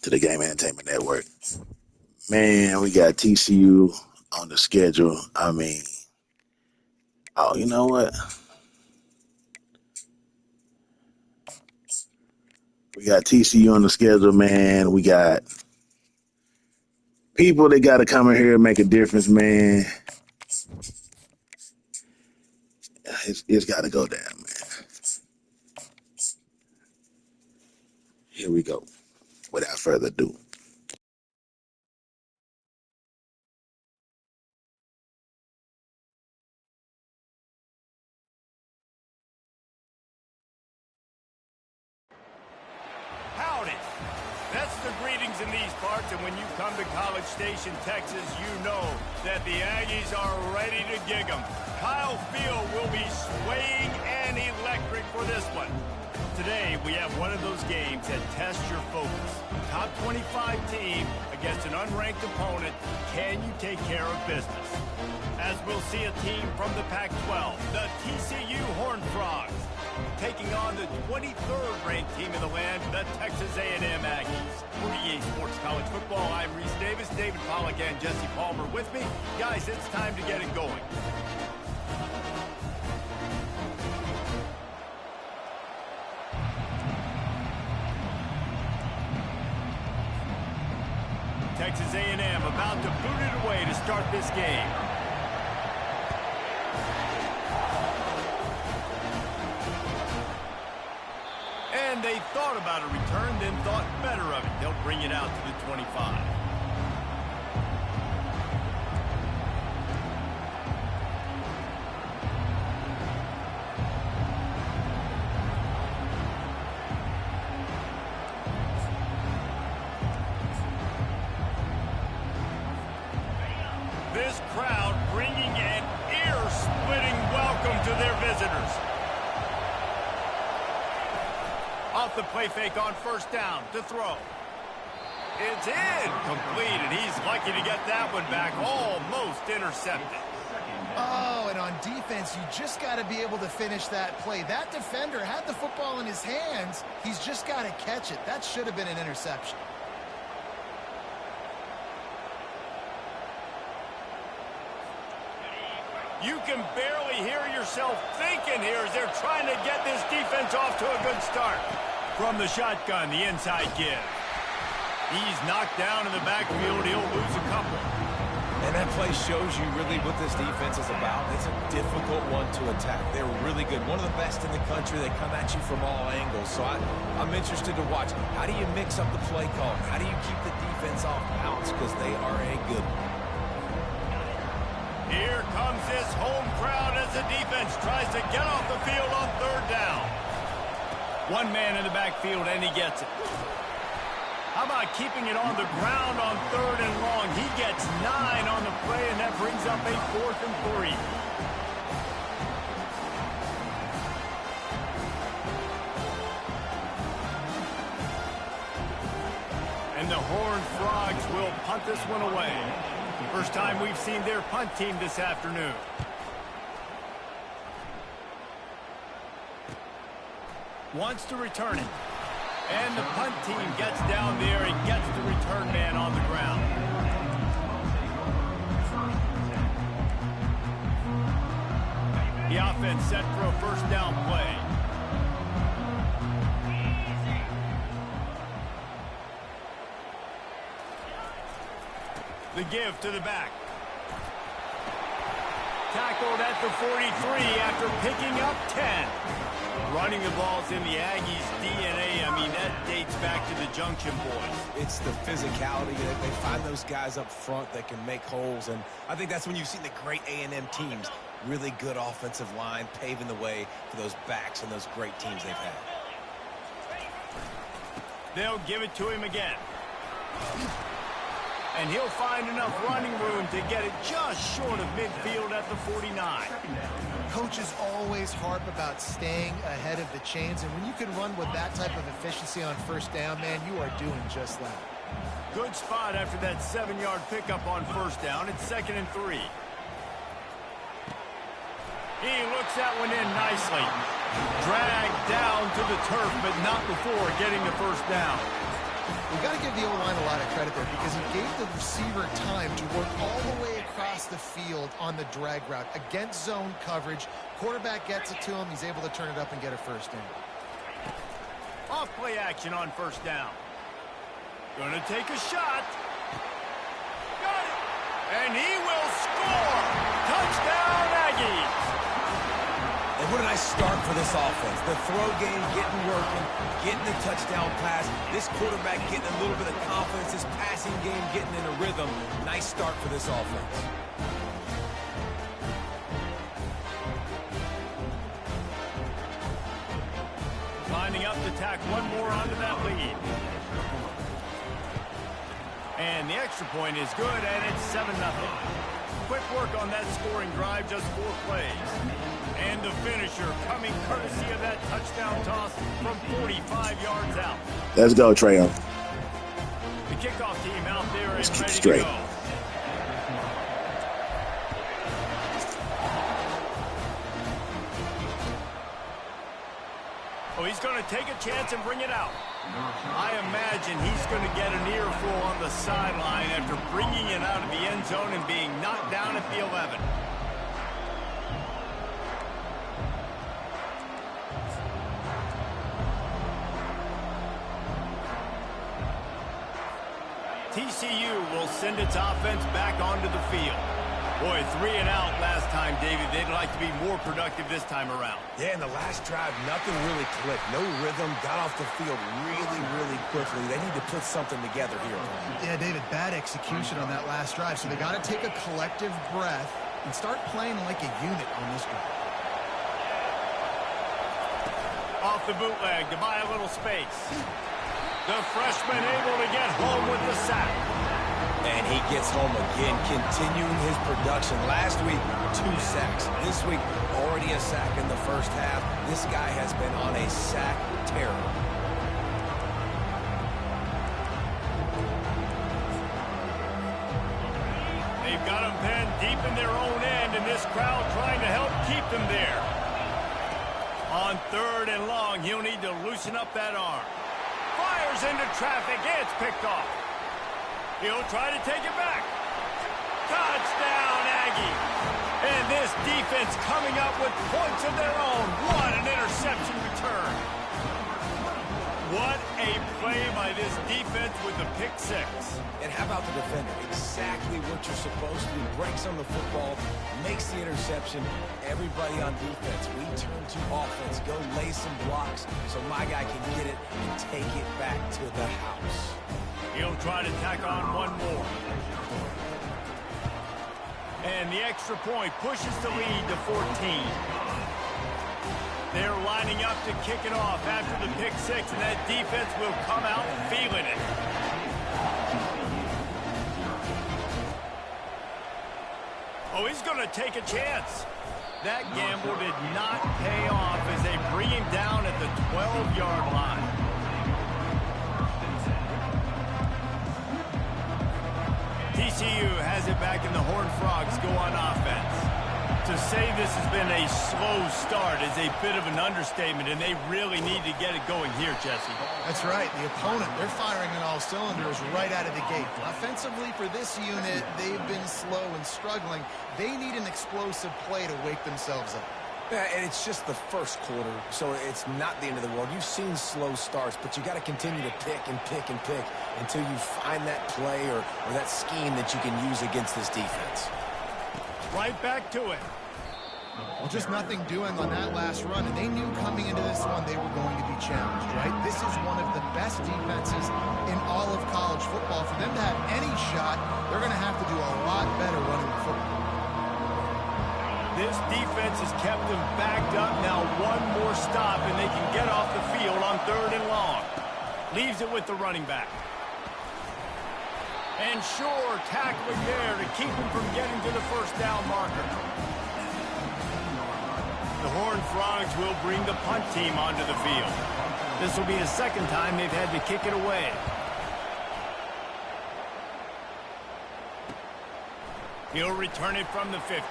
to the Game Entertainment Network. Man, we got TCU on the schedule. I mean, oh, you know what? We got TCU on the schedule, man. We got people that got to come in here and make a difference, man. It's got to go down, man. Here we go. Without further ado. Howdy. That's the greetings in these parts, and when you come to College Station, Texas, you know that the Aggies are ready to gig 'em. Kyle Field will be swaying and electric for this one. Today, we have one of those games that tests your focus. Top 25 team against an unranked opponent. Can you take care of business? As we'll see a team from the Pac-12, the TCU Horned Frogs, taking on the 23rd ranked team in the land, the Texas A&M Aggies. For EA Sports College Football, I'm Reese Davis, David Pollack, and Jesse Palmer with me. Guys, it's time to get it going. Texas A&M about to boot it away to start this game. And they thought about a return, then thought better of it. They'll bring it out to the 25. This crowd bringing an ear-splitting welcome to their visitors. Off the play fake on first down to throw. It's in. Complete, and he's lucky to get that one back. Almost intercepted. Oh, and on defense, you just got to be able to finish that play. That defender had the football in his hands. He's just got to catch it. That should have been an interception. You can barely hear yourself thinking here as they're trying to get this defense off to a good start. From the shotgun, the inside give. He's knocked down in the backfield. He'll lose a couple. And that play shows you really what this defense is about. It's a difficult one to attack. They're really good. One of the best in the country. They come at you from all angles. So I'm interested to watch. How do you mix up the play call? How do you keep the defense off balance? Because they are a good one. Here comes this home crowd as the defense tries to get off the field on third down. One man in the backfield, and he gets it. How about keeping it on the ground on third and long? He gets 9 on the play, and that brings up a 4th and 3. And the Horned Frogs will punt this one away. First time we've seen their punt team this afternoon. Wants to return it. And the punt team gets down there and gets the return man on the ground. The offense set for a first down play. The give to the back. Tackled at the 43 after picking up 10. Running the ball's in the Aggies' DNA. I mean, that dates back to the Junction Boys. It's the physicality. They find those guys up front that can make holes. And I think that's when you've seen the great A&M teams. Really good offensive line, paving the way for those backs and those great teams they've had. They'll give it to him again. And he'll find enough running room to get it just short of midfield at the 49. Coaches always harp about staying ahead of the chains, and when you can run with that type of efficiency on first down, man, you are doing just that. Good spot after that 7-yard pickup on first down. It's 2nd and 3. He looks that one in nicely. Dragged down to the turf, but not before getting the first down. We've got to give the O-line a lot of credit there because he gave the receiver time to work all the way across the field on the drag route against zone coverage. Quarterback gets it to him. He's able to turn it up and get a first down. Off play action on first down. Gonna take a shot. Got it. And he will score. Touchdown, Aggies. And what a nice start for this offense. The throw game getting working, getting the touchdown pass. This quarterback getting a little bit of confidence. This passing game getting in a rhythm. Nice start for this offense. Lining up to tack one more onto that lead. And the extra point is good, and it's 7-0. Quick work on that scoring drive, just 4 plays. And the finisher coming courtesy of that touchdown toss from 45 yards out. Let's go, Trayon. The kickoff team out there is ready straight. to go. Oh, he's going to take a chance and bring it out. I imagine he's going to get an earful on the sideline after bringing it out of the end zone and being knocked down at the 11. TCU will send its offense back onto the field. Boy, 3 and out last time, David. They'd like to be more productive this time around. Yeah, in the last drive, nothing really clicked. No rhythm, got off the field really quickly. They need to put something together here. Yeah, David, bad execution on that last drive, so they got to take a collective breath and start playing like a unit on this drive. Off the bootleg to buy a little space. The freshman able to get home with the sack. And he gets home again, continuing his production. Last week, 2 sacks. This week, already a sack in the first half. This guy has been on a sack terror. They've got them penned deep in their own end, and this crowd trying to help keep them there. On 3rd and long, he'll need to loosen up that arm. Fires into traffic, and it's picked off. He'll try to take it back. Touchdown, Aggie. And this defense coming up with points of their own. What an interception return. What a play by this defense with the pick 6. And how about the defender? Exactly what you're supposed to do. Breaks on the football, makes the interception. Everybody on defense, we turn to offense. Go lay some blocks so my guy can get it and take it back to the house. He'll try to tack on one more. And the extra point pushes the lead to 14. They're lining up to kick it off after the pick 6, and that defense will come out feeling it. Oh, he's going to take a chance. That gamble did not pay off as they bring him down at the 12-yard line. TCU has it back, and the Horned Frogs go on offense. To say this has been a slow start is a bit of an understatement, and they really need to get it going here, Jesse. That's right. The opponent, they're firing on all cylinders right out of the gate. Offensively, for this unit, they've been slow and struggling. They need an explosive play to wake themselves up. Yeah, and it's just the first quarter, so it's not the end of the world. You've seen slow starts, but you got to continue to pick and pick and pick until you find that play or that scheme that you can use against this defense. Right back to it. Well, just nothing doing on that last run, and they knew coming into this one they were going to be challenged, right? This is one of the best defenses in all of college football. For them to have any shot, they're going to have to do a lot better running the football. This defense has kept them backed up. Now one more stop, and they can get off the field on 3rd and long. Leaves it with the running back. And sure, tackling there to keep him from getting to the first down marker. The Horned Frogs will bring the punt team onto the field. This will be the second time they've had to kick it away. He'll return it from the 50.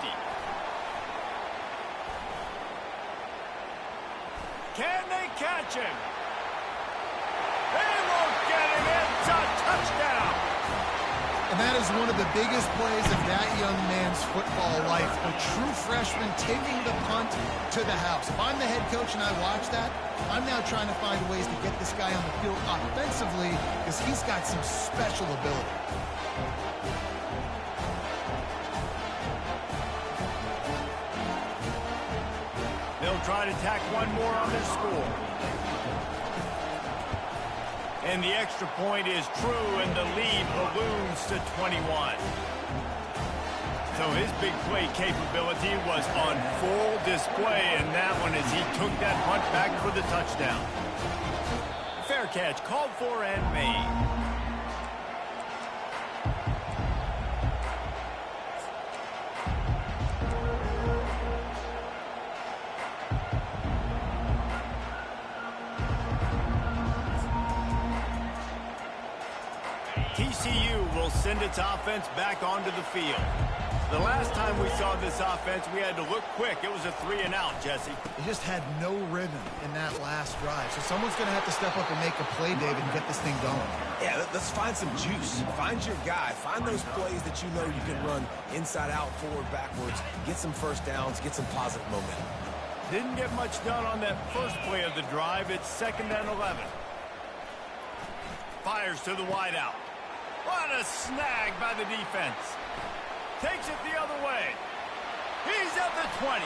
Can they catch him? They won't get him in And that is one of the biggest plays of that young man's football life. A true freshman taking the punt to the house. If I'm the head coach and I watch that, I'm now trying to find ways to get this guy on the field offensively because he's got some special ability. They'll try to tack one more on their score. And the extra point is true, and the lead balloons to 21. So his big play capability was on full display, and that one as he took that punt back for the touchdown. Fair catch called for and made. TCU will send its offense back onto the field. The last time we saw this offense, we had to look quick. It was a 3-and-out, Jesse. He just had no rhythm in that last drive. So someone's going to have to step up and make a play, David, and get this thing going. Yeah, let's find some juice. Find your guy. Find those plays that you know you can run inside out, forward, backwards. Get some first downs. Get some positive momentum. Didn't get much done on that first play of the drive. It's 2nd and 11. Fires to the wideout. What a snag by the defense. Takes it the other way. He's at the 20.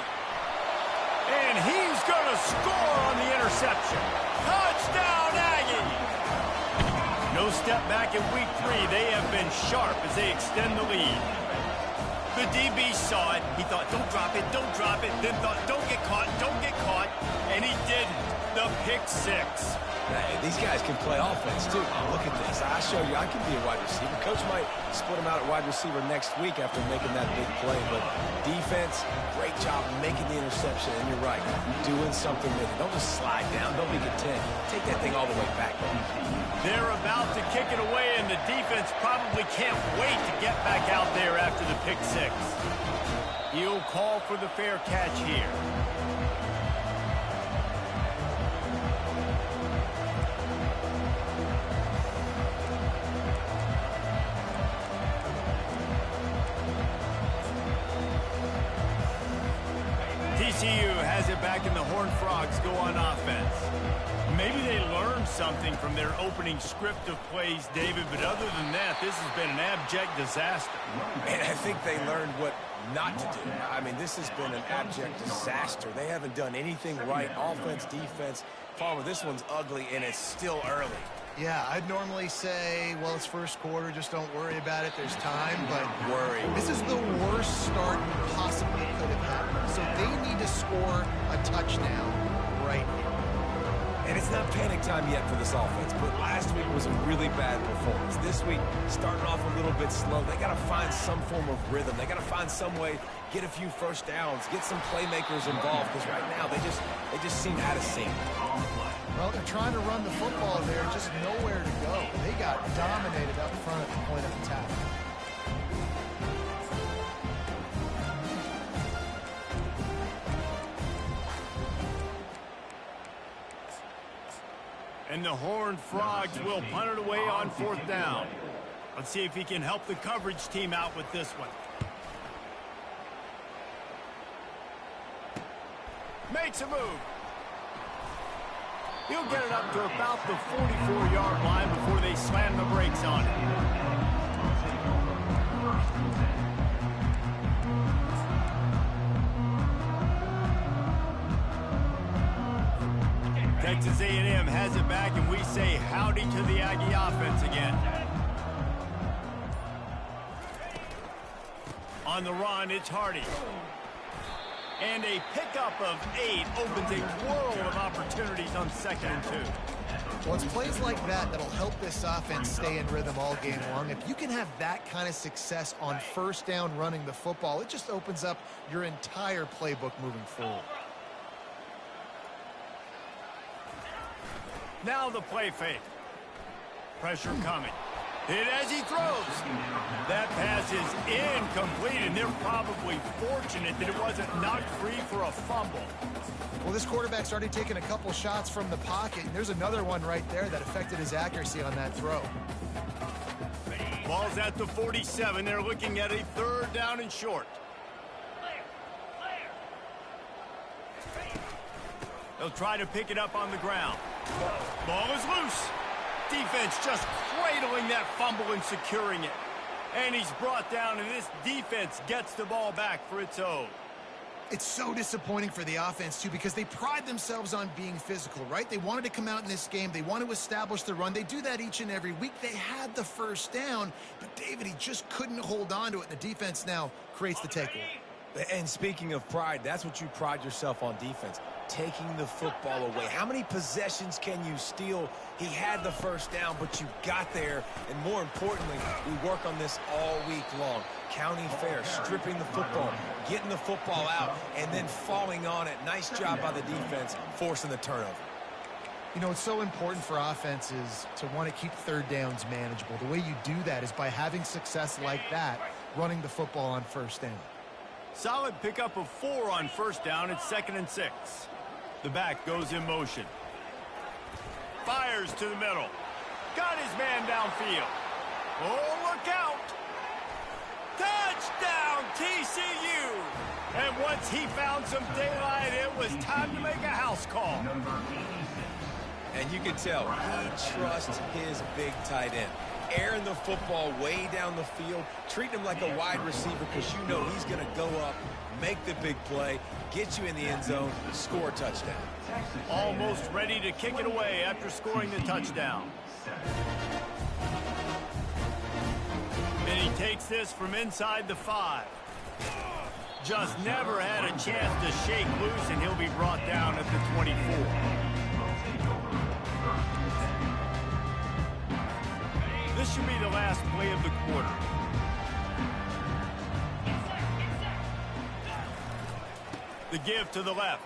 And he's going to score on the interception. Touchdown, Aggies! No step back in week 3. They have been sharp as they extend the lead. The DB saw it. He thought, don't drop it, don't drop it. Then thought, don't get caught, don't get caught. And he didn't. The pick 6. Hey, these guys can play offense, too. Oh, look at this. I show you I can be a wide receiver. Coach might split him out at wide receiver next week after making that big play. But defense, great job making the interception. And you're right, doing something with it. Don't just slide down. Don't make it 10. Take that thing all the way back. They're about to kick it away, and the defense probably can't wait to get back out there after the pick 6. He'll call for the fair catch here. TCU has it back, and the Horned Frogs go on offense. Maybe they learned something from their opening script of plays, David, but other than that, this has been an abject disaster. And I think they learned what not to do. I mean, this has been an abject disaster. They haven't done anything right. Offense, defense. Palmer, this one's ugly, and it's still early. Yeah, I'd normally say, well, it's first quarter, just don't worry about it, there's time, but Worry. this is the worst start you possibly could have had. So they need to score a touchdown right here. And it's not panic time yet for this offense, but last week was a really bad performance. This week, starting off a little bit slow. They got to find some form of rhythm. They got to find some way, get a few first downs, get some playmakers involved, because right now they just seem out of sync. Well, they're trying to run the football there, just nowhere to go. They got dominated up front at the point of attack. And the Horned Frogs will punt it away on 4th down. Let's see if he can help the coverage team out with this one. Makes a move. He'll get it up to about the 44-yard line before they slam the brakes on it. Texas A&M has it back, and we say howdy to the Aggie offense again. On the run, it's Hardy. And a pickup of 8 opens a world of opportunities on 2nd and 2. Well, it's plays like that that'll help this offense stay in rhythm all game long. If you can have that kind of success on first down running the football, it just opens up your entire playbook moving forward. Now the play fake. Pressure coming. Hit as he throws. That pass is incomplete, and they're probably fortunate that it wasn't knocked free for a fumble. Well, this quarterback's already taken a couple shots from the pocket, and there's another one right there that affected his accuracy on that throw. Ball's at the 47. They're looking at a 3rd down and short. They'll try to pick it up on the ground. Ball is loose. Defense just cradling that fumble and securing it. And he's brought down, and this defense gets the ball back for its own. It's so disappointing for the offense, too, because they pride themselves on being physical, right? They wanted to come out in this game. They want to establish the run. They do that each and every week. They had the 1st down, but David, he just couldn't hold on to it. The defense now creates the takeaway. And speaking of pride, that's what you pride yourself on defense, taking the football away. How many possessions can you steal? He had the 1st down, but you got there, and more importantly, we work on this all week long. County fair, stripping the football, getting the football out, and then falling on it. Nice job by the defense, forcing the turnover. You know, it's so important for offenses to want to keep 3rd downs manageable. The way you do that is by having success like that, running the football on 1st down. Solid pickup of 4 on 1st down. It's 2nd and 6. The back goes in motion. Fires to the middle. Got his man downfield. Oh, look out. Touchdown, TCU. And once he found some daylight, it was time to make a house call. And you can tell he trusts his big tight end. Airing the football way down the field, treating him like a wide receiver because you know he's going to go up, make the big play, get you in the end zone, score a touchdown. Almost ready to kick it away after scoring the touchdown. And he takes this from inside the 5. Just never had a chance to shake loose, and he'll be brought down at the 24. This should be the last play of the quarter. The give to the left.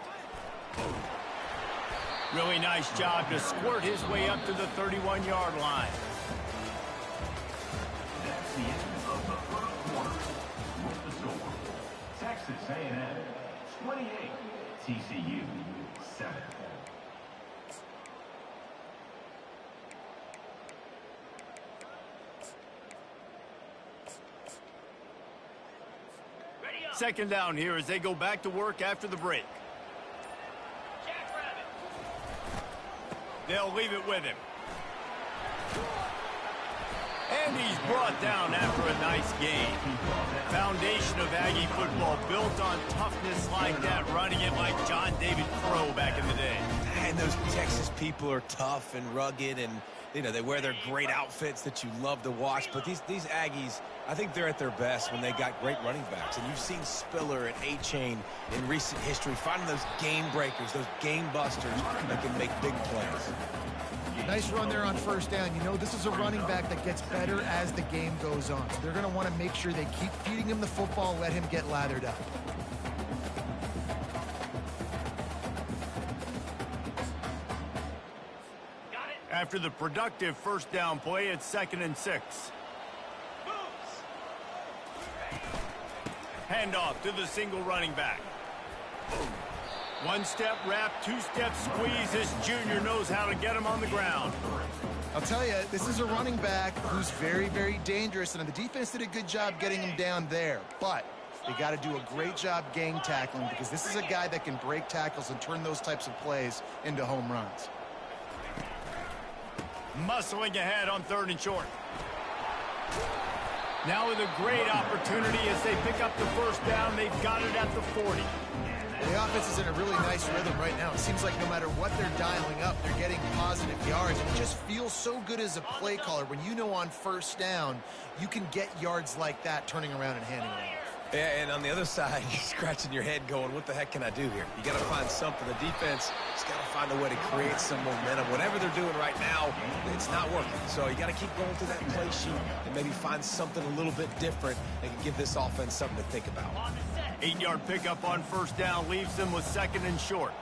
Really nice job to squirt his way up to the 31-yard line. That's the end of the 1st quarter. With the score, Texas A&M 28, TCU 7. Second down here as they go back to work after the break. They'll leave it with him. And he's brought down after a nice game. Foundation of Aggie football built on toughness like that, running it like John David Crow back in the day. And those Texas people are tough and rugged, and you know, they wear their great outfits that you love to watch. But these Aggies, I think they're at their best when they got great running backs. And you've seen Spiller and A-Chain in recent history finding those game breakers, those game busters that can make big plays. Nice run there on 1st down. You know, this is a running back that gets better as the game goes on. So they're going to want to make sure they keep feeding him the football, let him get lathered up. After the productive 1st down play, it's 2nd and 6. Handoff to the single running back. 1-step wrap, 2-step squeeze. This junior knows how to get him on the ground. I'll tell you, this is a running back who's very, very dangerous, and the defense did a good job getting him down there. But they got to do a great job gang tackling because this is a guy that can break tackles and turn those types of plays into home runs. Muscling ahead on 3rd and short. Now with a great opportunity as they pick up the 1st down. They've got it at the 40. The offense is in a really nice rhythm right now. It seems like no matter what they're dialing up, they're getting positive yards. And it just feels so good as a play caller when you know on 1st down you can get yards like that turning around and handing it off. Yeah, and on the other side, you're scratching your head going, what the heck can I do here? You got to find something. The defense has got to find a way to create some momentum. Whatever they're doing right now, it's not working. So you got to keep going through that play sheet and maybe find something a little bit different that can give this offense something to think about. 8-yard pickup on 1st down leaves them with 2nd and short.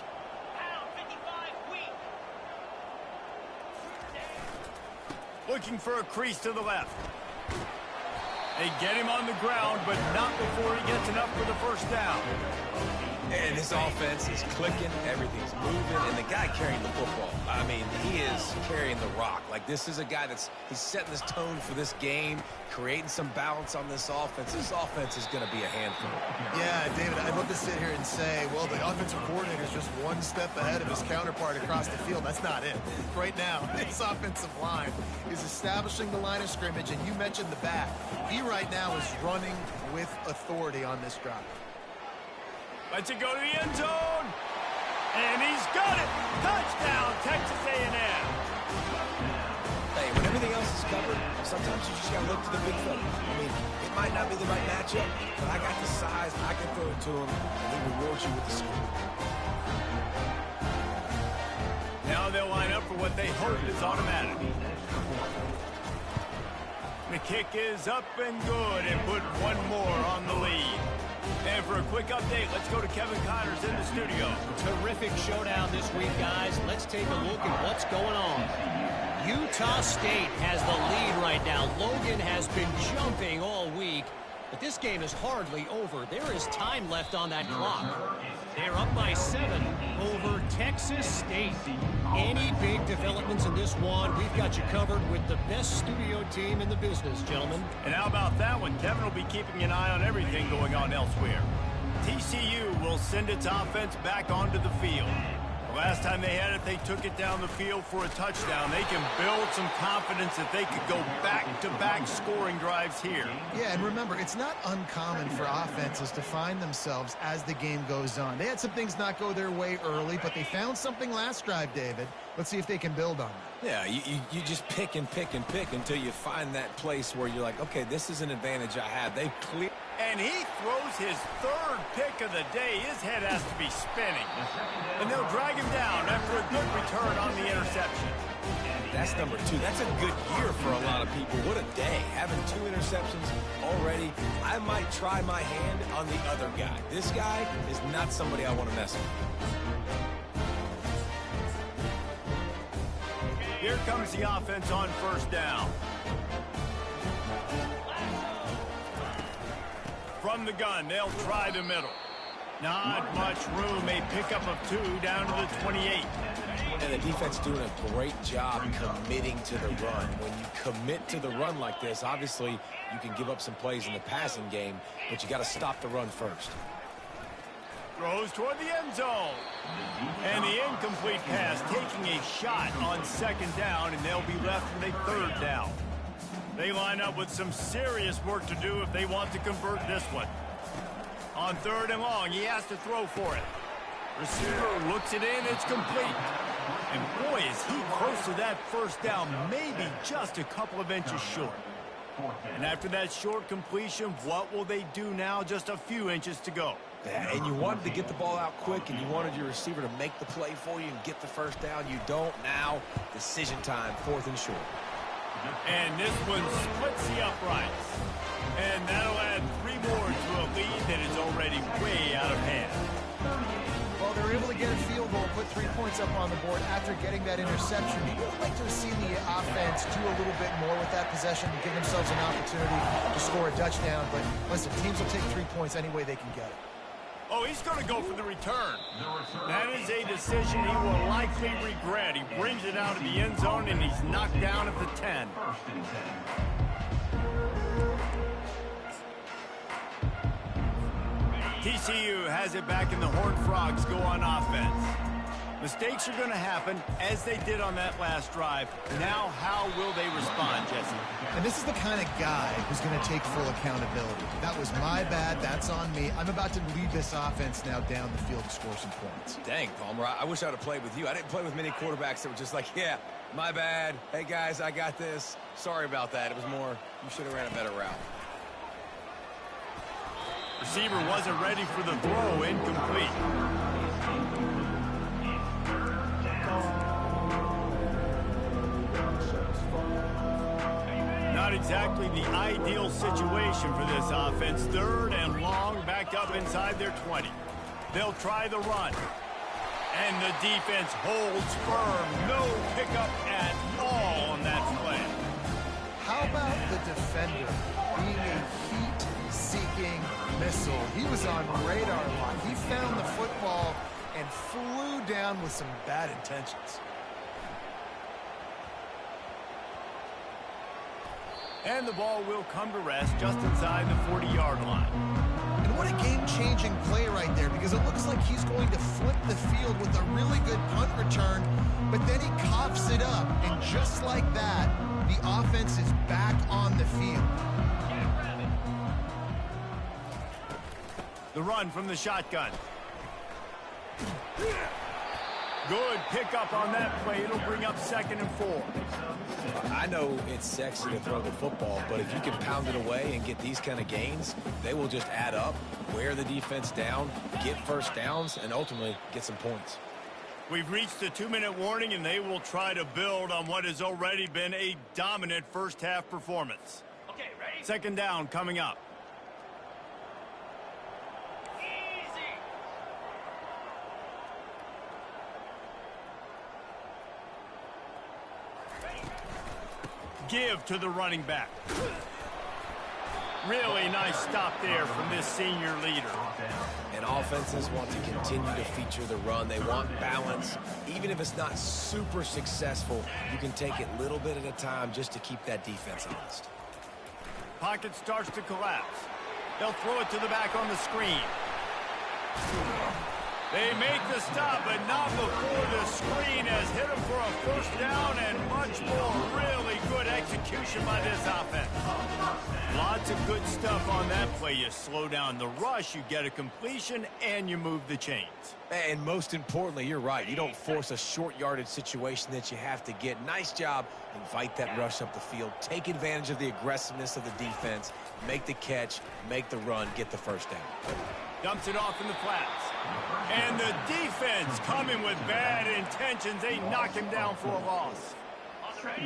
Looking for a crease to the left. They get him on the ground, but not before he gets enough for the 1st down. And this offense is clicking, everything's moving, and the guy carrying the football, I mean, he is carrying the rock. Like, this is a guy he's setting this tone for this game, creating some balance on this offense. This offense is going to be a handful. Yeah, David, I'd love to sit here and say, well, the offensive coordinator is just one step ahead of his counterpart across the field. That's not it. Right now, this offensive line is establishing the line of scrimmage, and you mentioned the back. He right now is running with authority on this drive. Lets it go to the end zone. And he's got it. Touchdown, Texas A&M. Hey, when everything else is covered, sometimes you just got to look to the big fella. I mean, it might not be the right matchup, but I got the size, I can throw it to him, and he rewards you with the score. Now they'll line up for what they hope is automatic. The kick is up and good and put one more on the lead. And for a quick update, let's go to Kevin Connors in the studio. Terrific showdown this week, guys. Let's take a look at what's going on. Utah State has the lead right now. Logan has been jumping all week, but this game is hardly over. There is time left on that clock. They're up by 7 over Texas State. Any big developments in this one, we've got you covered with the best studio team in the business, gentlemen. And how about that one? Kevin will be keeping an eye on everything going on elsewhere. TCU will send its offense back onto the field. The last time they had it, they took it down the field for a touchdown. They can build some confidence that they could go back-to-back scoring drives here. Yeah, and remember, it's not uncommon for offenses to find themselves as the game goes on. They had some things not go their way early, but they found something last drive, David. Let's see if they can build on that. Yeah, you just pick and pick and pick until you find that place where you're like, okay, this is an advantage I have. They clear. And he throws his third pick of the day. His head has to be spinning. And they'll drag him down after a good return on the interception. That's number 2. That's a good year for a lot of people. What a day. Having 2 interceptions already. I might try my hand on the other guy. This guy is not somebody I want to mess with. Here comes the offense on first down. From the gun, they'll try the middle. Not much room. A pickup of 2 down to the 28. And the defense doing a great job committing to the run. When you commit to the run like this, obviously you can give up some plays in the passing game, but you got to stop the run first. Throws toward the end zone. And the incomplete pass taking a shot on second down, and they'll be left with a third down. They line up with some serious work to do if they want to convert this one. On third and long, he has to throw for it. Receiver looks it in, it's complete. And boy, is he close to that first down, maybe just a couple of inches short. And after that short completion, what will they do now? Just a few inches to go. Yeah, and you wanted to get the ball out quick, and you wanted your receiver to make the play for you and get the first down. You don't now. Decision time, 4th and short. And this one splits the uprights. And that'll add 3 more to a lead that is already way out of hand. Well, they're able to get a field goal, put 3 points up on the board after getting that interception. You would like to have seen the offense do a little bit more with that possession and give themselves an opportunity to score a touchdown. But listen, teams will take 3 points any way they can get it. Oh, he's going to go for the return. That is a decision he will likely regret. He brings it out of the end zone, and he's knocked down at the 10. TCU has it back, and the Horned Frogs go on offense. Mistakes are going to happen, as they did on that last drive. Now, how will they respond, Jesse? And this is the kind of guy who's going to take full accountability. That was my bad. That's on me. I'm about to lead this offense now down the field to score some points. Dang, Palmer, I wish I would have played with you. I didn't play with many quarterbacks that were just like, yeah, my bad. Hey, guys, I got this. Sorry about that. It was more, you should have ran a better route. Receiver wasn't ready for the throw. Incomplete. Not exactly the ideal situation for this offense. 3rd and long, back up inside their 20. They'll try the run. And the defense holds firm. No pickup at all on that play. How about the defender being a heat-seeking missile. He was on radar lock. He found the football and flew down with some bad intentions. And the ball will come to rest just inside the 40-yard line. And what a game-changing play right there, because it looks like he's going to flip the field with a really good punt return, but then he coughs it up, and just like that, the offense is back on the field. The run from the shotgun. Good pickup on that play. It'll bring up 2nd and 4. I know it's sexy to throw the football, but if you can pound it away and get these kind of gains, they will just add up, wear the defense down, get first downs, and ultimately get some points. We've reached the 2-minute warning, and they will try to build on what has already been a dominant first-half performance. Okay, ready? 2nd down coming up. Give to the running back. Really nice stop there from this senior leader. And offenses want to continue to feature the run. They want balance. Even if it's not super successful, you can take it little bit at a time just to keep that defense honest. Pocket starts to collapse. They'll throw it to the back on the screen. They make the stop, but not before the screen has hit them for a first down and much more. Really good execution by this offense. Lots of good stuff on that play. You slow down the rush, you get a completion, and you move the chains. And most importantly, you're right. You don't force a short yardage situation that you have to get. Nice job. Invite that rush up the field. Take advantage of the aggressiveness of the defense. Make the catch, make the run, get the first down. Dumps it off in the flats. And the defense coming with bad intentions. They knock him down for a loss.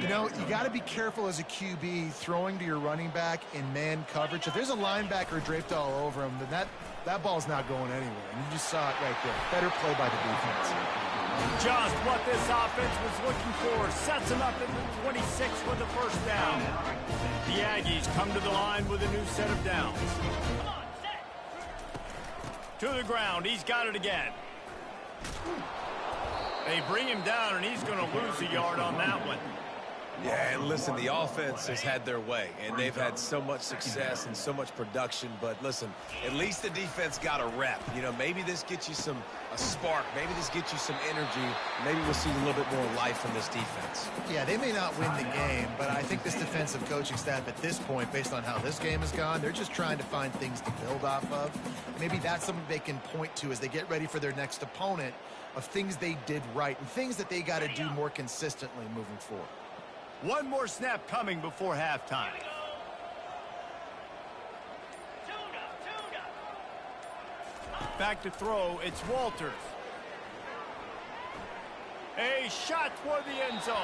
You know, you got to be careful as a QB throwing to your running back in man coverage. If there's a linebacker draped all over him, then that ball's not going anywhere. And you just saw it right there. Better play by the defense. Just what this offense was looking for. Sets him up at the 26 with the first down. The Aggies come to the line with a new set of downs. To the ground. He's got it again. They bring him down, and he's going to lose a yard on that one. Yeah, and listen, the offense has had their way, and they've had so much success and so much production. But listen, at least the defense got a rep. You know, maybe this gets you a spark. Maybe this gets you some energy. Maybe we'll see a little bit more life from this defense. Yeah, they may not win the game, but I think this defensive coaching staff at this point, based on how this game has gone, they're just trying to find things to build off of. Maybe that's something they can point to as they get ready for their next opponent, of things they did right and things that they got to do more consistently moving forward. One more snap coming before halftime. Back to throw, it's Walters. A shot toward the end zone.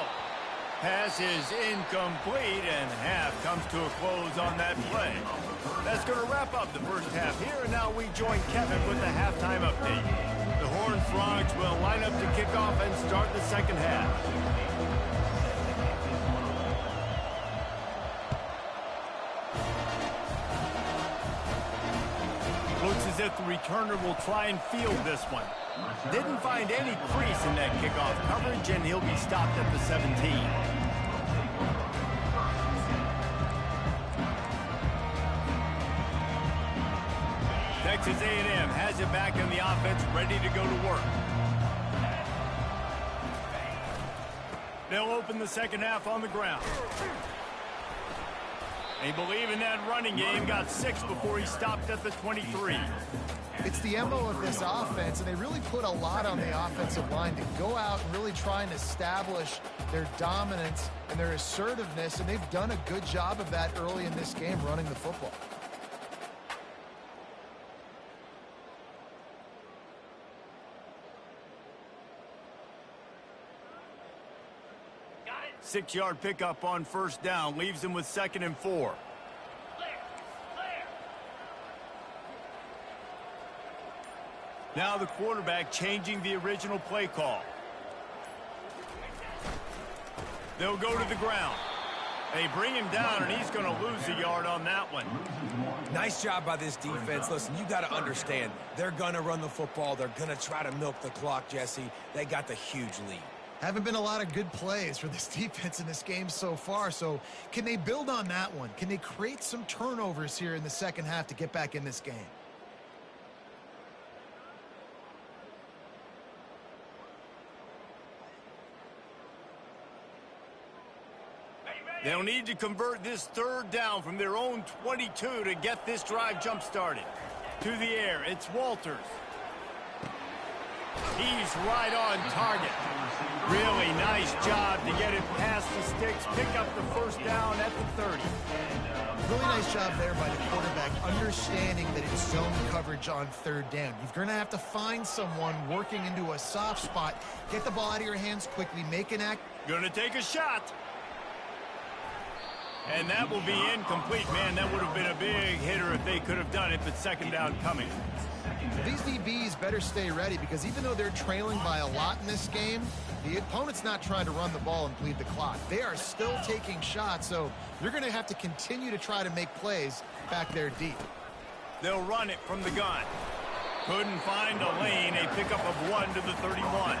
Pass is incomplete, and half comes to a close on that play. That's going to wrap up the first half here, and now we join Kevin with the halftime update. The Horned Frogs will line up to kick off and start the second half. Looks as if the returner will try and field this one. Didn't find any crease in that kickoff coverage, and he'll be stopped at the 17. Texas A&M has it back in the offense, ready to go to work. They'll open the second half on the ground. They believe in that running game. Got 6 before he stopped at the 23. It's the MO of this offense, and they really put a lot on the offensive line to go out and really try and establish their dominance and their assertiveness, and they've done a good job of that early in this game running the football. Got it. 6-yard pickup on first down. Leaves him with 2nd and 4. Now the quarterback changing the original play call. They'll go to the ground. They bring him down, and he's going to lose a yard on that one. Nice job by this defense. Listen, you got to understand, they're going to run the football. They're going to try to milk the clock, Jesse. They got the huge lead. Haven't been a lot of good plays for this defense in this game so far, so can they build on that one? Can they create some turnovers here in the second half to get back in this game? They'll need to convert this third down from their own 22 to get this drive jump-started. To the air, it's Walters. He's right on target. Really nice job to get it past the sticks, pick up the first down at the 30. Really nice job there by the quarterback, understanding that it's zone coverage on third down. You're going to have to find someone working into a soft spot, get the ball out of your hands quickly, make an act. Gonna take a shot. And that will be incomplete. Man, that would have been a big hitter if they could have done it, but second down coming. These DBs better stay ready because even though they're trailing by a lot in this game, the opponent's not trying to run the ball and bleed the clock. They are still taking shots, so you're going to have to continue to try to make plays back there deep. They'll run it from the gun. Couldn't find a lane. A pickup of 1 to the 31.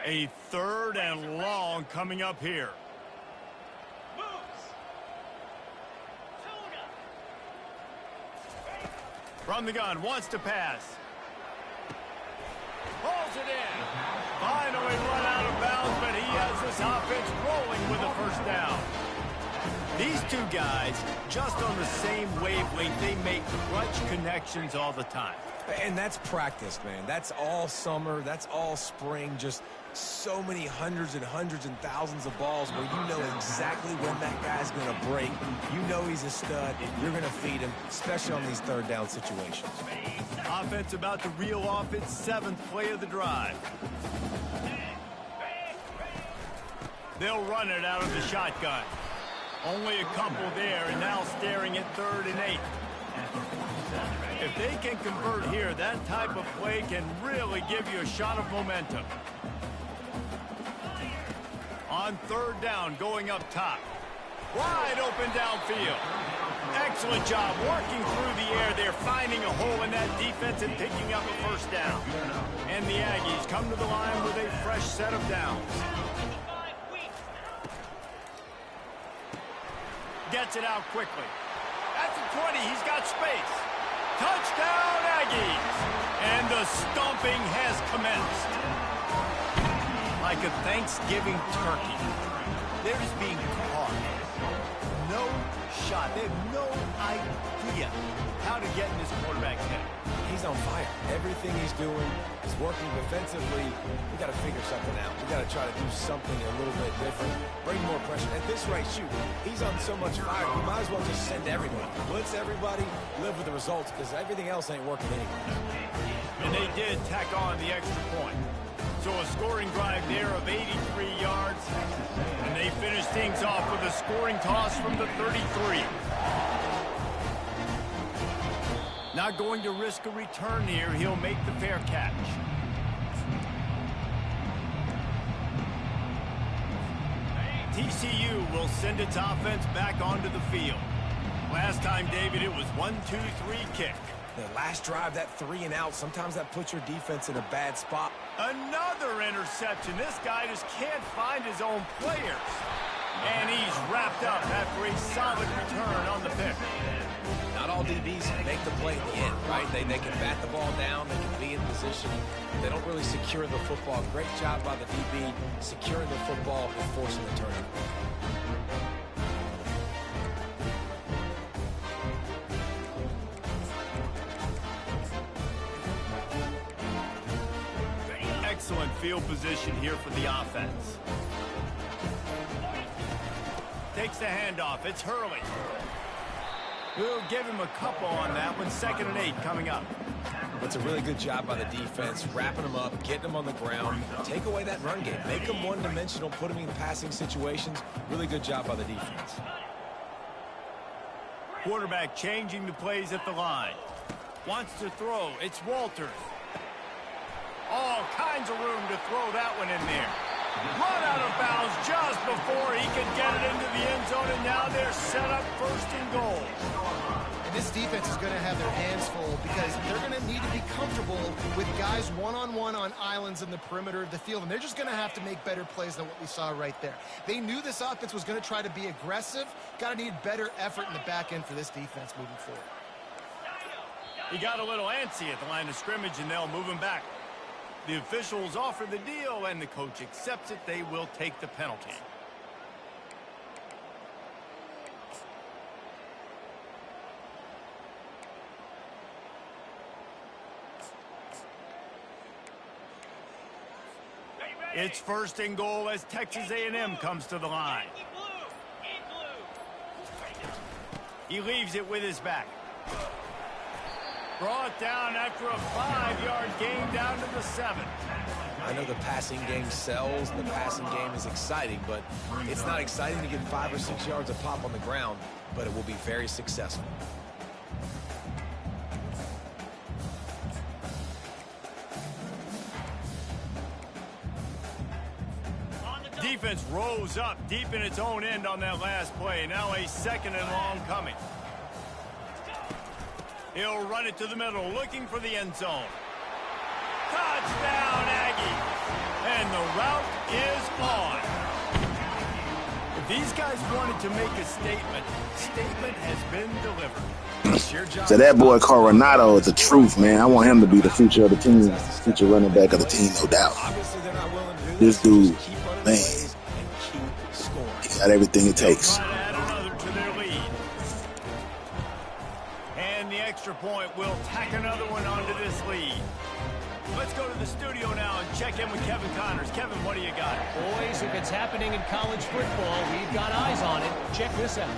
A third and long coming up here. From the gun, wants to pass. Pulls it in. Finally run out of bounds, but he has this offense rolling with a first down. These two guys, just on the same wavelength, they make clutch connections all the time. And that's practice, man. That's all summer. That's all spring. Just so many hundreds and thousands of balls where you know exactly when that guy's going to break. You know he's a stud. You're going to feed him, especially on these third down situations. Offense about to reel off its 7th play of the drive. They'll run it out of the shotgun. Only a couple there, and now staring at 3rd and 8. If they can convert here, that type of play can really give you a shot of momentum. On 3rd down, going up top. Wide open downfield. Excellent job working through the air there, finding a hole in that defense and picking up a first down. And the Aggies come to the line with a fresh set of downs. Gets it out quickly. At the 20, he's got space. Touchdown, Aggies! And the stomping has commenced. Like a Thanksgiving turkey. They're just being caught. No shot. They have no idea how to get in this quarterback's head. He's on fire. Everything he's doing is working defensively. We got to figure something out. We got to try to do something a little bit different. Bring more pressure. At this rate, shoot, he's on so much fire. You might as well just send everybody. Blitz everybody, live with the results, because everything else ain't working anyway. And they did tack on the extra point. So a scoring drive there of 83 yards. And they finish things off with a scoring toss from the 33. Not going to risk a return here. He'll make the fair catch. TCU will send its offense back onto the field. Last time, David, it was 1-2-3 kick. The last drive, that 3 and out, sometimes that puts your defense in a bad spot. Another interception. This guy just can't find his own players. And he's wrapped up after a solid return on the pick. Not all DBs make the play at the end, right? They can bat the ball down, they can be in position. They don't really secure the football. Great job by the DB securing the football and forcing the turnover. Excellent field position here for the offense. Takes the handoff. It's Hurley. We'll give him a couple on that one. 2nd and 8 coming up. That's a really good job by the defense, wrapping them up, getting them on the ground. Take away that run game. Make them one-dimensional, put them in passing situations. Really good job by the defense. Quarterback changing the plays at the line. Wants to throw. It's Walters. All kinds of room to throw that one in there. Run out of bounds just before he could get it into the end zone, and now they're set up 1st and goal. And this defense is going to have their hands full because they're going to need to be comfortable with guys one-on-one on islands in the perimeter of the field, and they're just going to have to make better plays than what we saw right there. They knew this offense was going to try to be aggressive. Got to need better effort in the back end for this defense moving forward. He got a little antsy at the line of scrimmage, and they'll move him back. The officials offer the deal, and the coach accepts it. They will take the penalty. It's 1st and goal as Texas A&M comes to the line. He leaves it with his back. Brought down after a 5-yard gain down to the 7. I know the passing game sells, and the passing game is exciting, but it's not exciting to get 5 or 6 yards of pop on the ground, but it will be very successful. Defense rose up deep in its own end on that last play. Now a 2nd and long coming. He'll run it to the middle, looking for the end zone. Touchdown, Aggie! And the route is on. If these guys wanted to make a statement, statement has been delivered. So that boy Coronado is the truth, man. I want him to be the future of the team, future running back of the team, no doubt. This dude, man, he got everything it takes. Extra point will tack another one onto this lead. Let's go to the studio now and check in with Kevin Connors. Kevin, what do you got? Boys, if it's happening in college football, we've got eyes on it. Check this out.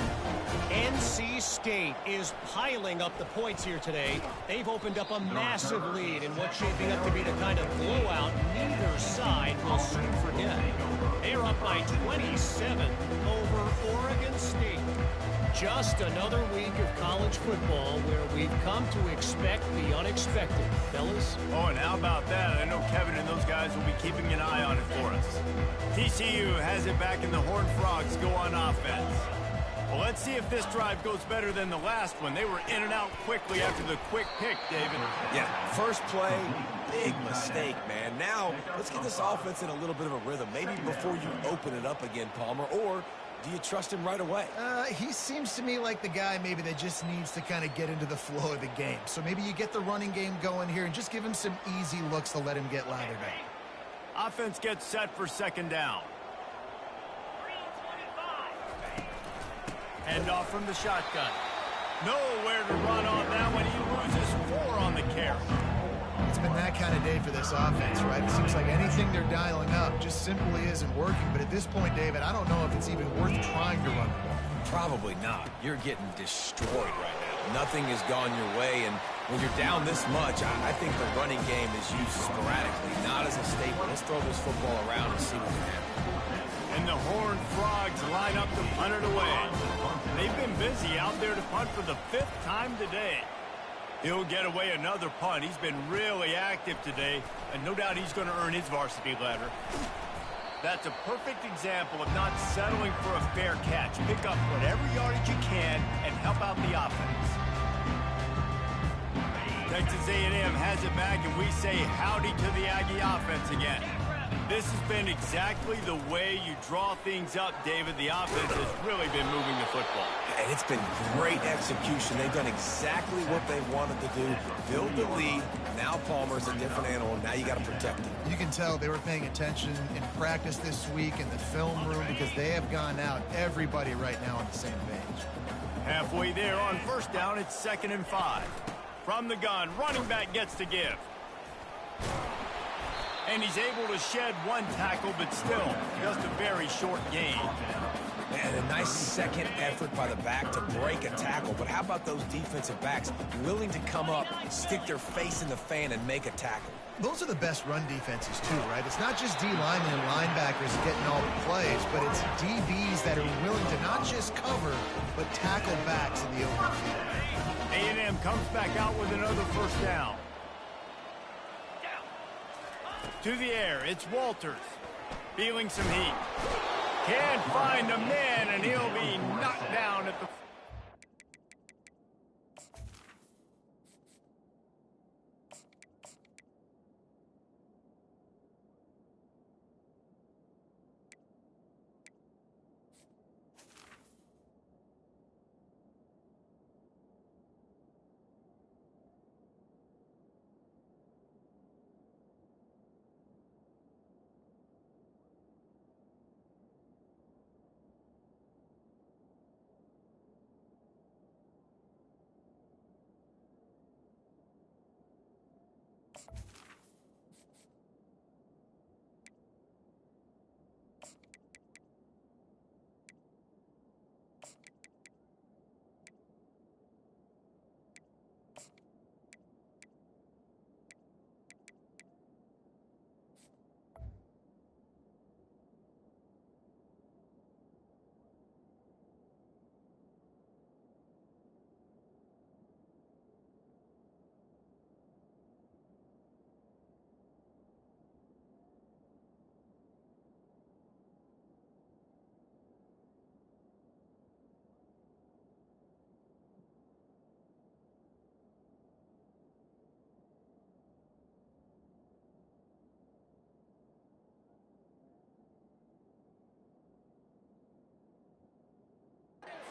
NC State is piling up the points here today. They've opened up a massive lead in what's shaping up to be the kind of blowout neither side will soon forget. They're up by 27 over Oregon State. Just another week of college football where we've come to expect the unexpected, fellas. Oh, and how about that? I know Kevin and those guys will be keeping an eye on it for us. TCU has it back, and the Horned Frogs go on offense. Well, let's see if this drive goes better than the last one. They were in and out quickly after the quick pick, David. Yeah, first play, big mistake, man. Now, let's get this offense in a little bit of a rhythm. Maybe before you open it up again, Palmer, or do you trust him right away? He seems to me like the guy maybe that just needs to kind of get into the flow of the game. So maybe you get the running game going here and just give him some easy looks to let him get lathered up. Offense gets set for 2nd down. Hand off from the shotgun. Nowhere to run on that one. He loses 4 on the carry. It's been that kind of day for this offense, right? It seems like anything they're dialing up just simply isn't working. But at this point, David, I don't know if it's even worth trying to run. Probably not. You're getting destroyed right now. Nothing has gone your way, and when you're down this much, I think the running game is used sporadically, not as a staple. Let's throw this football around and see what can happen. And the Horned Frogs line up to punt it away. They've been busy out there to punt for the 5th time today. He'll get away another punt. He's been really active today, and no doubt he's going to earn his varsity letter. That's a perfect example of not settling for a fair catch. Pick up whatever yardage you can and help out the offense. Texas A&M has it back, and we say howdy to the Aggie offense again. This has been exactly the way you draw things up, David. The offense has really been moving the football. And it's been great execution. They've done exactly what they wanted to do. Build the lead. Now Palmer's a different animal. Now you got to protect him. You can tell they were paying attention in practice this week in the film room because they have gone out, everybody right now on the same page. Halfway there on 1st down, it's 2nd and 5. From the gun, running back gets to give. And he's able to shed 1 tackle, but still just a very short gain. And a nice second effort by the back to break a tackle. But how about those defensive backs willing to come up, stick their face in the fan, and make a tackle? Those are the best run defenses, too, right? It's not just D linemen and linebackers getting all the plays, but it's DBs that are willing to not just cover, but tackle backs in the open field. A&M comes back out with another first down. To the air, it's Walters. Feeling some heat. Can't find a man, and he'll be knocked down at the...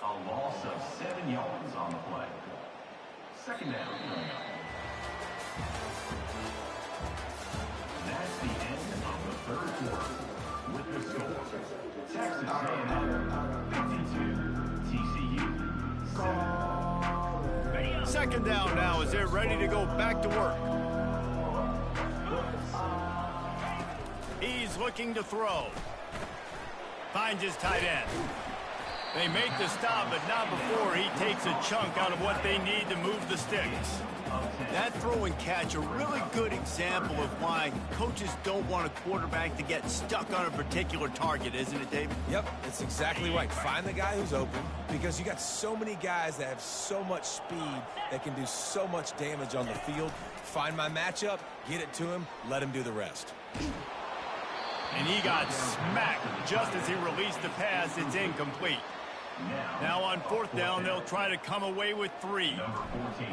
A loss of 7 yards on the play. Second down. That's the end of the third quarter. With the score, Texas A&M 52, TCU 7. Second down now as they're ready to go back to work. He's looking to throw. Finds his tight end. They make the stop, but not before he takes a chunk out of what they need to move the sticks. That throw and catch, a really good example of why coaches don't want a quarterback to get stuck on a particular target, isn't it, David? Yep, it's exactly right. Find the guy who's open, because you got so many guys that have so much speed that can do so much damage on the field. Find my matchup, get it to him, let him do the rest. And he got smacked just as he released the pass. It's incomplete. Now on fourth down, they'll try to come away with 3.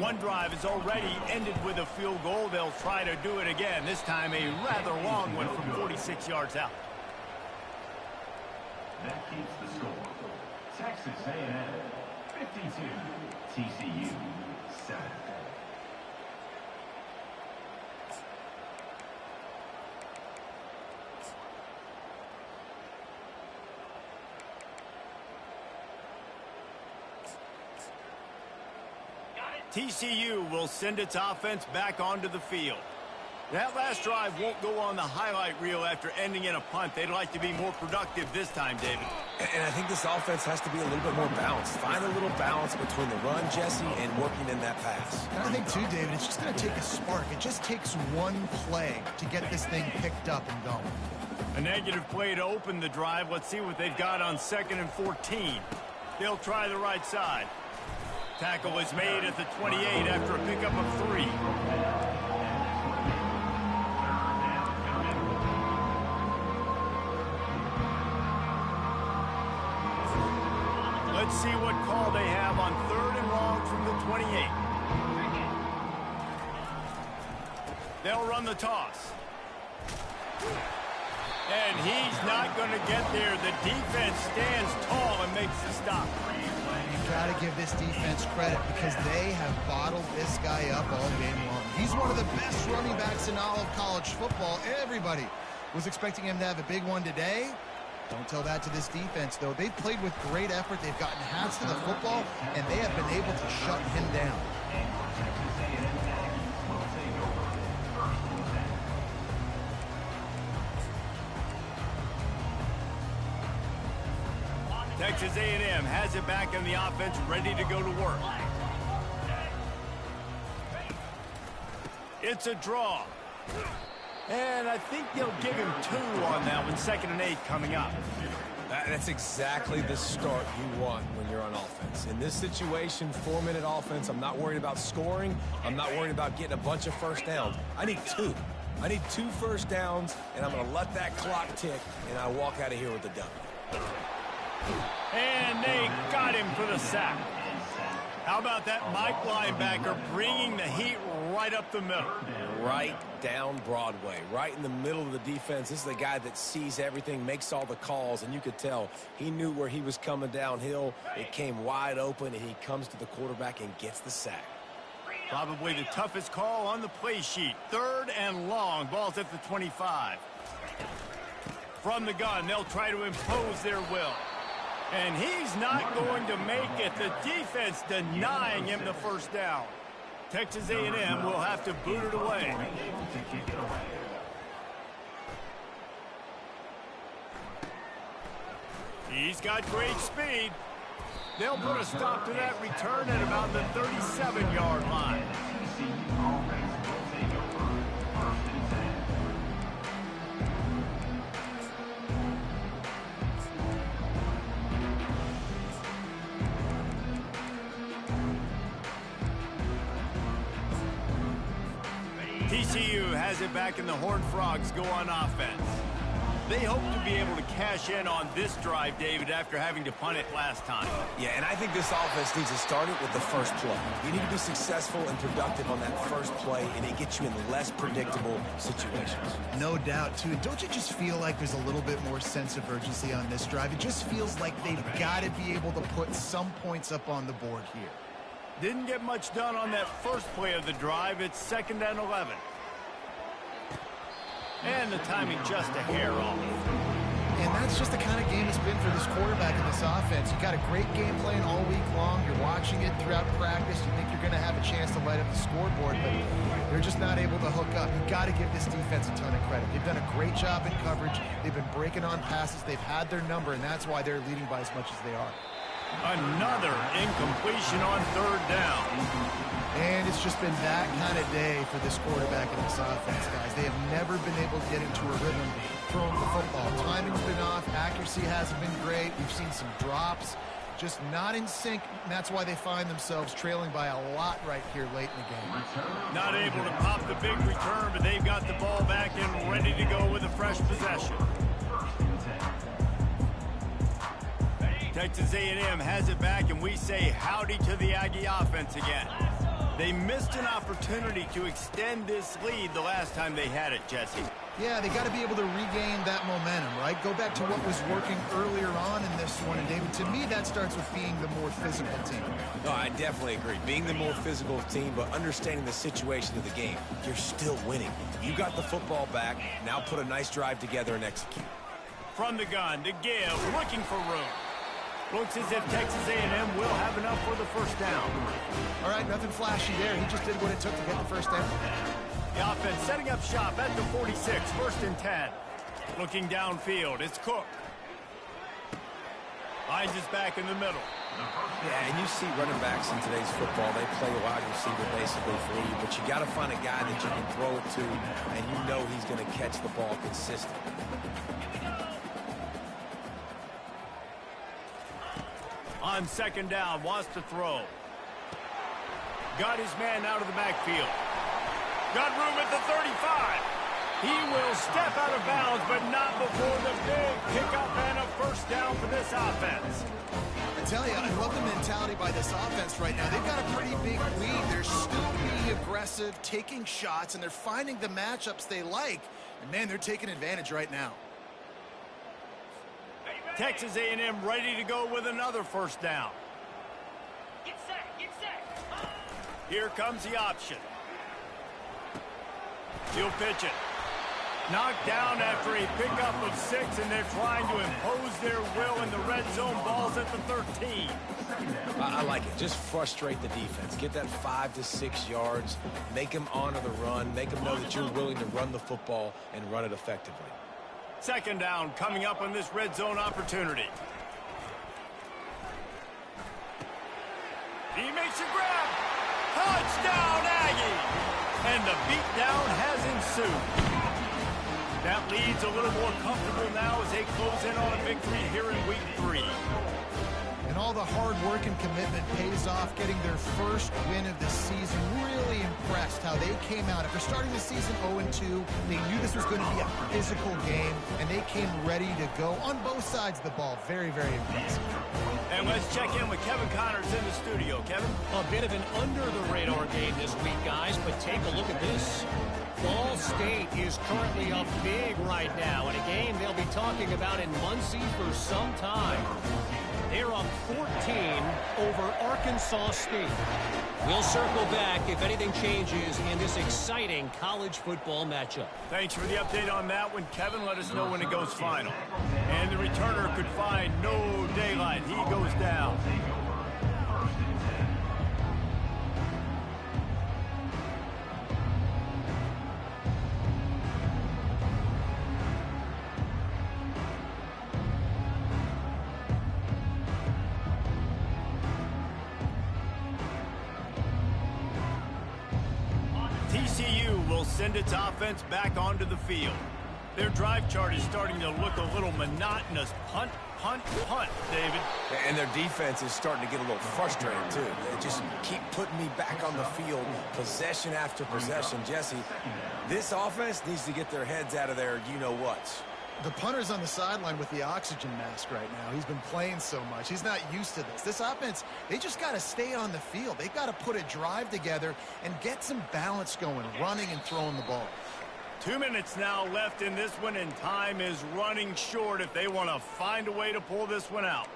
One drive is already ended with a field goal. They'll try to do it again, this time a rather long one from 46 yards out. That keeps the score. Texas A&M 52, TCU 7. TCU will send its offense back onto the field. That last drive won't go on the highlight reel after ending in a punt. They'd like to be more productive this time, David. And I think this offense has to be a little bit more balanced. Find a little balance between the run, Jesse, and working in that pass. And I think, too, David, it's just going to take a spark. It just takes one play to get this thing picked up and going. A negative play to open the drive. Let's see what they've got on 2nd and 14. They'll try the right side. Tackle is made at the 28 after a pickup of 3. Let's see what call they have on 3rd and long from the 28. They'll run the toss. And he's not going to get there. The defense stands tall and makes the stop. You've got to give this defense credit because they have bottled this guy up all game long. He's one of the best running backs in all of college football. Everybody was expecting him to have a big one today. Don't tell that to this defense, though. They've played with great effort. They've gotten hats to the football, and they have been able to shut him down. Texas A&M has it back in the offense, ready to go to work. It's a draw. And I think they'll give him 2 on that one. 2nd and 8 coming up. That's exactly the start you want when you're on offense. In this situation, 4-minute offense, I'm not worried about scoring. I'm not worried about getting a bunch of first downs. I need 2. I need 2 first downs, and I'm going to let that clock tick, and I walk out of here with a W. And they got him for the sack. How about that Mike linebacker bringing the heat right up the middle? Right down Broadway, right in the middle of the defense. This is the guy that sees everything, makes all the calls, and you could tell he knew where he was coming downhill. It came wide open, and he comes to the quarterback and gets the sack. Probably the toughest call on the play sheet. 3rd and long. Ball's at the 25. From the gun, they'll try to impose their will. And he's not going to make it. The defense denying him the first down. Texas A&M will have to boot it away. He's got great speed. They'll put a stop to that return at about the 37-yard line. TCU has it back, and the Horned Frogs go on offense. They hope to be able to cash in on this drive, David, after having to punt it last time. Yeah, and I think this offense needs to start it with the first play. You need to be successful and productive on that first play, and it gets you in less predictable situations. No doubt, too. Don't you just feel like there's a little bit more sense of urgency on this drive? It just feels like they've got to be able to put some points up on the board here. Didn't get much done on that first play of the drive. It's 2nd and 11. And the timing just a hair off. And that's just the kind of game it's been for this quarterback in this offense. You got a great game plan all week long. You're watching it throughout practice. You think you're going to have a chance to light up the scoreboard, but they're just not able to hook up. You got to give this defense a ton of credit. They've done a great job in coverage. They've been breaking on passes. They've had their number, and that's why they're leading by as much as they are. Another incompletion on 3rd down. And it's just been that kind of day for this quarterback and this offense, guys. They have never been able to get into a rhythm throwing the football. Timing's been off. Accuracy hasn't been great. We've seen some drops. Just not in sync, and that's why they find themselves trailing by a lot right here late in the game. Not able to pop the big return, but they've got the ball back and ready to go with a fresh possession. Texas A&M has it back, and we say howdy to the Aggie offense again. They missed an opportunity to extend this lead the last time they had it, Jesse. Yeah, they got to be able to regain that momentum, right? Go back to what was working earlier on in this one. And, David, to me, that starts with being the more physical team. No, I definitely agree. Being the more physical team, but understanding the situation of the game. You're still winning. You got the football back. Now put a nice drive together and execute. From the gun to give, looking for room. Looks as if Texas A&M will have enough for the first down. All right, nothing flashy there. He just did what it took to get the first down. The offense setting up shop at the 46, 1st and 10. Looking downfield, it's Cook. Hines is back in the middle. Yeah, and you see running backs in today's football, they play a wide receiver basically for you, but you got to find a guy that you can throw it to, and you know he's going to catch the ball consistently. On 2nd down, wants to throw. Got his man out of the backfield. Got room at the 35. He will step out of bounds, but not before the big pickup and a first down for this offense. I tell you, I love the mentality by this offense right now. They've got a pretty big lead. They're still being aggressive, taking shots, and they're finding the matchups they like. And, man, they're taking advantage right now. Texas A&M ready to go with another first down. Get set, get set. Here comes the option. He'll pitch it. Knocked down after a pickup of 6, and they're trying to impose their will in the red zone. Ball's at the 13. I like it. Just frustrate the defense. Get that 5 to 6 yards. Make them honor the run. Make them know that you're willing to run the football and run it effectively. 2nd down coming up on this red zone opportunity. He makes a grab. Touchdown, Aggies! And the beatdown has ensued. That lead's a little more comfortable now as they close in on a victory here in Week 3. And all the hard work and commitment pays off, getting their first win of the season. Really impressed how they came out. After starting the season 0-2, they knew this was going to be a physical game, and they came ready to go on both sides of the ball. Very, very impressive. And let's check in with Kevin Connors in the studio. Kevin? A bit of an under-the-radar game this week, guys, but take a look at this. Ball State is currently up big right now in a game they'll be talking about in Muncie for some time. They're up 14 over Arkansas State. We'll circle back if anything changes in this exciting college football matchup. Thanks for the update on that one, Kevin. Let us know when it goes final. And the returner could find no daylight. He goes down. TCU will send its offense back onto the field. Their drive chart is starting to look a little monotonous. Punt, punt, punt, David. And their defense is starting to get a little frustrated, too. They just keep putting me back on the field, possession after possession. Jesse, this offense needs to get their heads out of their you-know-whats. The punter's on the sideline with the oxygen mask right now. He's been playing so much. He's not used to this. This offense, they just got to stay on the field. They've got to put a drive together and get some balance going, running and throwing the ball. 2 minutes now left in this one, and time is running short if they want to find a way to pull this one out.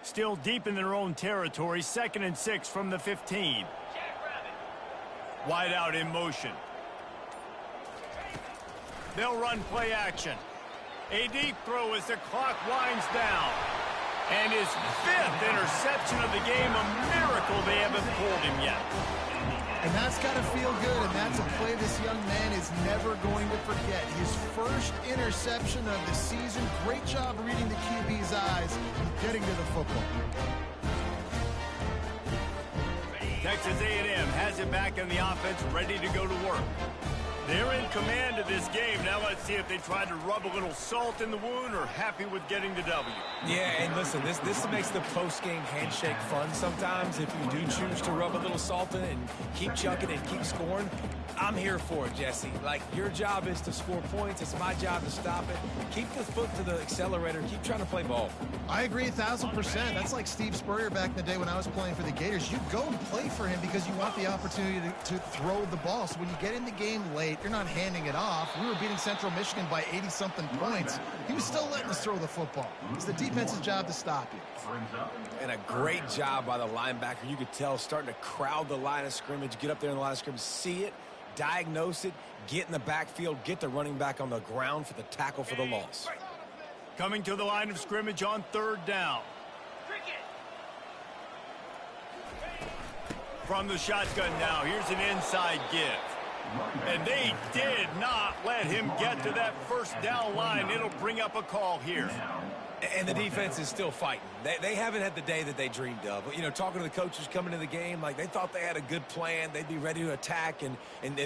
Still deep in their own territory, 2nd and 6 from the 15. Wide out in motion. They'll run play action. A deep throw as the clock winds down. And his 5th interception of the game, a miracle they haven't pulled him yet. And that's got to feel good, and that's a play this young man is never going to forget. His first interception of the season. Great job reading the QB's eyes and getting to the football. Texas A&M has it back in the offense, ready to go to work. They're in command of this game. Now let's see if they try to rub a little salt in the wound or happy with getting the W. Yeah, and listen, this makes the post-game handshake fun sometimes. If you do choose to rub a little salt in it and keep chucking and keep scoring, I'm here for it, Jesse. Like, your job is to score points. It's my job to stop it. Keep the foot to the accelerator. Keep trying to play ball. I agree 1,000%. That's like Steve Spurrier back in the day when I was playing for the Gators. You go and play for him because you want the opportunity to throw the ball. So when you get in the game late, you're not handing it off. We were beating Central Michigan by 80-something points. He was still letting us throw the football. It's the defense's job to stop you. And a great job by the linebacker. You could tell starting to crowd the line of scrimmage, get up there in the line of scrimmage, see it, diagnose it, get in the backfield, get the running back on the ground for the tackle for the loss. Coming to the line of scrimmage on 3rd down. From the shotgun now, here's an inside give. And they did not let him get to that 1st down line. It'll bring up a call here. And the defense is still fighting. They haven't had the day that they dreamed of. You know, talking to the coaches coming into the game, like they thought they had a good plan. They'd be ready to attack and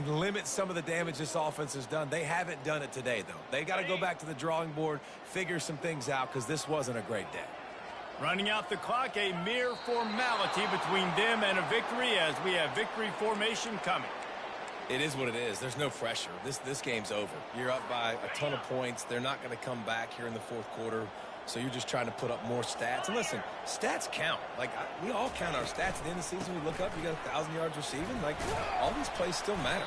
limit some of the damage this offense has done. They haven't done it today, though. They got to go back to the drawing board, figure some things out, because this wasn't a great day. Running out the clock, a mere formality between them and a victory as we have victory formation coming. It is what it is. There's no pressure. This game's over. You're up by a ton of points. They're not going to come back here in the 4th quarter. So you're just trying to put up more stats. And listen, stats count. Like, we all count our stats. At the end of the season, we look up, you got 1,000 yards receiving. Like, all these plays still matter.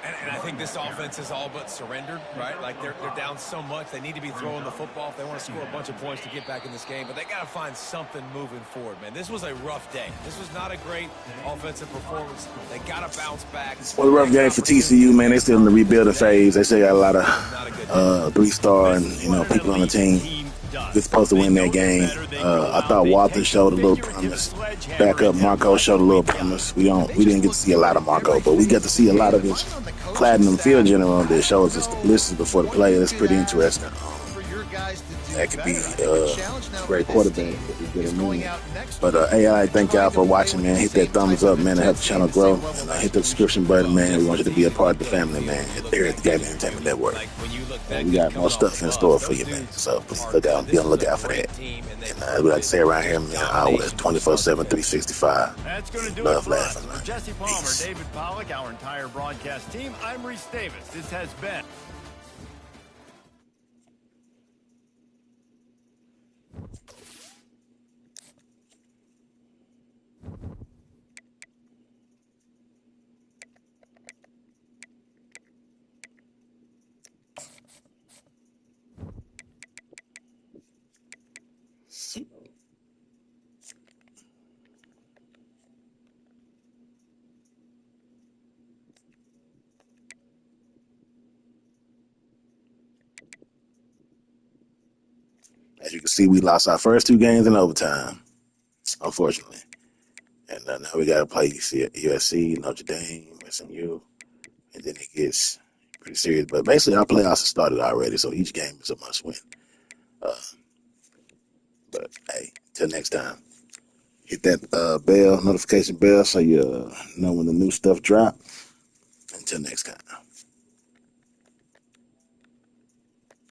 And I think this offense is all but surrendered, right? Like they're down so much. They need to be throwing the football if they want to score a bunch of points to get back in this game. But they got to find something moving forward, man. This was a rough day. This was not a great offensive performance. They got to bounce back. Well, a rough game for TCU, man. They still in the rebuilding phase. They still got a lot of 3-star and people on the team. They're supposed to win that game. I thought Walton showed a little promise. Backup Marco showed a little promise. We didn't get to see a lot of Marco, but we got to see a lot of his platinum field general that shows us the blitzes before the play. That's pretty interesting. That could be a great quarterback if we get him in. But AI, thank y'all for watching, man. Hit that thumbs up, man, to help the channel grow. And hit the subscription button, man. We want you to be a part of the family, man, here at the Gaming Entertainment Network. And we got more stuff in store for you, man. So please be on the lookout for that. And we like to say around here, man, always 24/7, 365. That's going to do Love it for us. laughing, man. For Jesse Palmer, Peace. David Pollack, our entire broadcast team, I'm Reese Davis. This has been... As you can see, we lost our first 2 games in overtime, unfortunately. And now we got to play USC, Notre Dame, SMU, and then it gets pretty serious. But basically, our playoffs have started already, so each game is a must-win. But hey, till next time, hit that notification bell, so you know when the new stuff drop. Until next time.